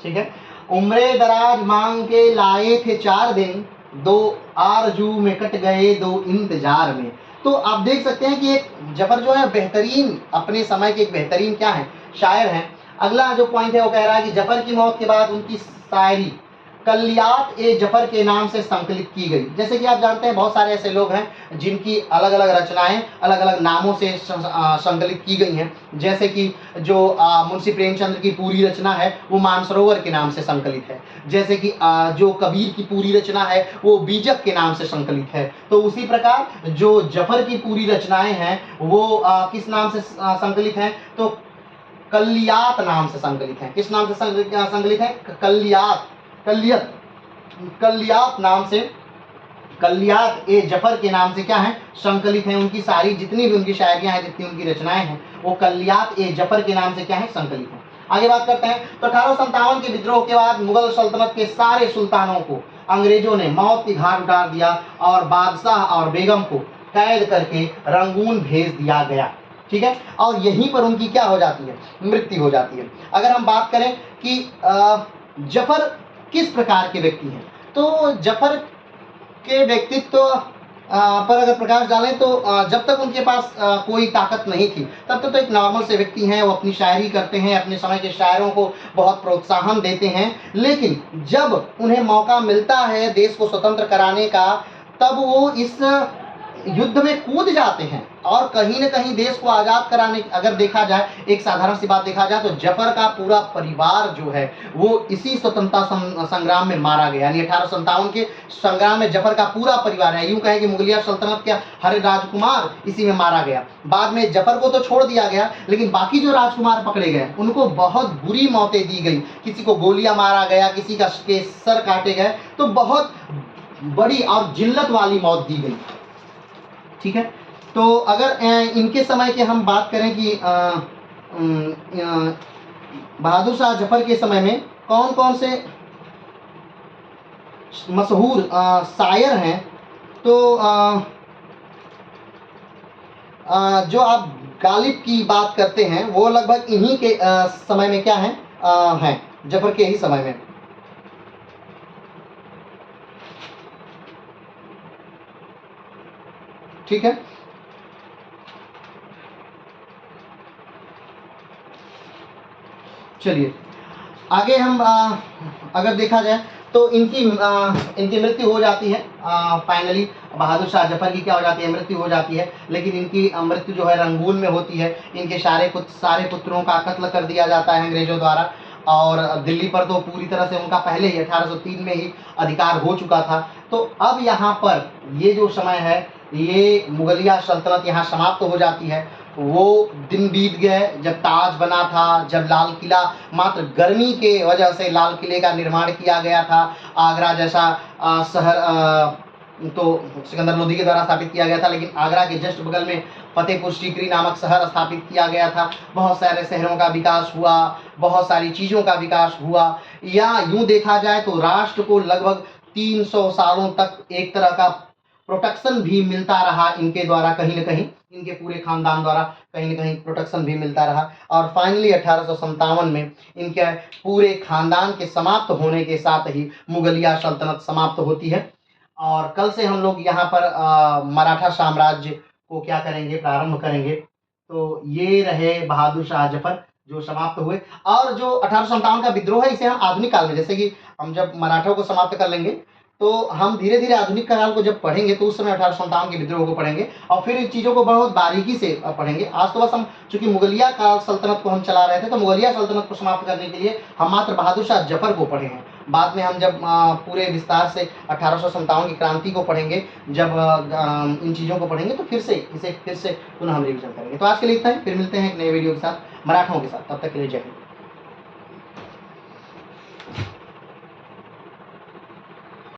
ठीक है, उम्रे दराज मांग के लाए थे 4 दिन, 2 आरजू में कट गए 2 इंतजार में। तो आप देख सकते हैं कि एक जफर जो है बेहतरीन, अपने समय के एक बेहतरीन क्या है, शायर हैं। अगला जो पॉइंट है वो कह रहा है कि जफर की मौत के बाद उनकी शायरी कलियात ए जफर के नाम से संकलित की गई। जैसे कि आप जानते हैं बहुत सारे ऐसे लोग हैं जिनकी अलग अलग रचनाएं अलग अलग नामों से संकलित की गई हैं। जैसे कि जो मुंशी प्रेमचंद्र की पूरी रचना है वो मानसरोवर के नाम से संकलित है। जैसे कि जो कबीर की पूरी रचना है वो बीजक के नाम से संकलित है। तो उसी प्रकार जो जफर की पूरी रचनाएं हैं वो किस नाम से संकलित हैं, तो कलियात नाम से संकलित हैं। किस नाम से संकलित है, कलियात नाम से, कलियात ए जफर के नाम से क्या है, संकलित है। उनकी सारी जितनी भी उनकी शायरियां हैं, जितनी उनकी रचनाएं हैं, वो कलियात ए जफर के नाम से क्या है, संकलित है। आगे बात करते हैं। तो 1857 के विद्रोह के बाद मुगल सल्तनत के सारे सुल्तानों को अंग्रेजों ने मौत की घाट उतार दिया और बादशाह और बेगम को कैद करके रंगून भेज दिया गया। ठीक है, और यहीं पर उनकी क्या हो जाती है, मृत्यु हो जाती है। अगर हम बात करें कि जफर किस प्रकार के व्यक्ति हैं, तो जफर के व्यक्तित्व पर अगर प्रकाश डालें तो जब तक उनके पास कोई ताकत नहीं थी तब तक तो एक नॉर्मल से व्यक्ति हैं। वो अपनी शायरी करते हैं, अपने समय के शायरों को बहुत प्रोत्साहन देते हैं, लेकिन जब उन्हें मौका मिलता है देश को स्वतंत्र कराने का, तब वो इस युद्ध में कूद जाते हैं और कहीं न कहीं देश को आज़ाद कराने, अगर देखा जाए एक साधारण सी बात देखा जाए तो जफर का पूरा परिवार जो है वो इसी स्वतंत्रता संग्राम में मारा गया। यानी 1857 के संग्राम में जफर का पूरा परिवार है, यूं कहें कि मुगलिया सल्तनत के हर राजकुमार इसी में मारा गया। बाद में जफर को तो छोड़ दिया गया, लेकिन बाकी जो राजकुमार पकड़े गए उनको बहुत बुरी मौतें दी गई। किसी को गोलियां मारा गया, किसी का के सर काटे गए, तो बहुत बड़ी और जिल्लत वाली मौत दी गई। ठीक है, तो अगर इनके समय की हम बात करें कि बहादुर शाह जफर के समय में कौन कौन से मशहूर शायर हैं, तो जो आप गालिब की बात करते हैं वो लगभग इन्हीं के समय में क्या हैं, जफर के ही समय में। ठीक है, चलिए आगे हम अगर देखा जाए तो इनकी मृत्यु हो जाती है। फाइनली बहादुर शाह जफर की क्या हो जाती है, मृत्यु हो जाती है, लेकिन इनकी मृत्यु जो है रंगून में होती है। इनके सारे पुत्रों का कत्ल कर दिया जाता है अंग्रेजों द्वारा, और दिल्ली पर तो पूरी तरह से उनका पहले ही 1803 में ही अधिकार हो चुका था। तो अब यहाँ पर ये जो समय है, ये मुगलिया सल्तनत यहाँ समाप्त हो जाती है। वो दिन बीत गए जब ताज बना था, जब लाल किला, मात्र गर्मी के वजह से लाल किले का निर्माण किया गया था। आगरा जैसा शहर तो सिकंदर लोदी के द्वारा स्थापित किया गया था, लेकिन आगरा के जस्ट बगल में फतेहपुर सीकरी नामक शहर स्थापित किया गया था। बहुत सारे शहरों का विकास हुआ, बहुत सारी चीज़ों का विकास हुआ। या यूं देखा जाए तो राष्ट्र को लगभग 300 सालों तक एक तरह का प्रोटेक्शन भी मिलता रहा इनके द्वारा, कहीं न कहीं इनके पूरे खानदान द्वारा कहीं न कहीं प्रोटेक्शन भी मिलता रहा। और फाइनली 1857 में इनके पूरे खानदान के समाप्त होने के साथ ही मुगलिया सल्तनत समाप्त होती है। और कल से हम लोग यहाँ पर मराठा साम्राज्य को क्या करेंगे, प्रारंभ करेंगे। तो ये रहे बहादुर शाह जफर जो समाप्त हुए। और जो 1857 का विद्रोह है, इसे हम आधुनिक काल में, जैसे कि हम जब मराठों को समाप्त कर लेंगे तो हम धीरे धीरे आधुनिक काल को जब पढ़ेंगे तो उस समय 1857 के विद्रोह को पढ़ेंगे और फिर इन चीज़ों को बहुत बारीकी से पढ़ेंगे। आज तो बस हम, चूंकि मुगलिया काल सल्तनत को हम चला रहे थे, तो मुगलिया सल्तनत को समाप्त करने के लिए हम मात्र बहादुर शाह जफर को पढ़े हैं। बाद में हम जब पूरे विस्तार से 1857 की क्रांति को पढ़ेंगे, जब इन चीज़ों को पढ़ेंगे, तो इसे फिर से पुनः हम रिविजन करेंगे। तो आज के लिए इतना ही, फिर मिलते हैं एक नए वीडियो के साथ, मराठों के साथ। तब तक के लिए जय हिंद।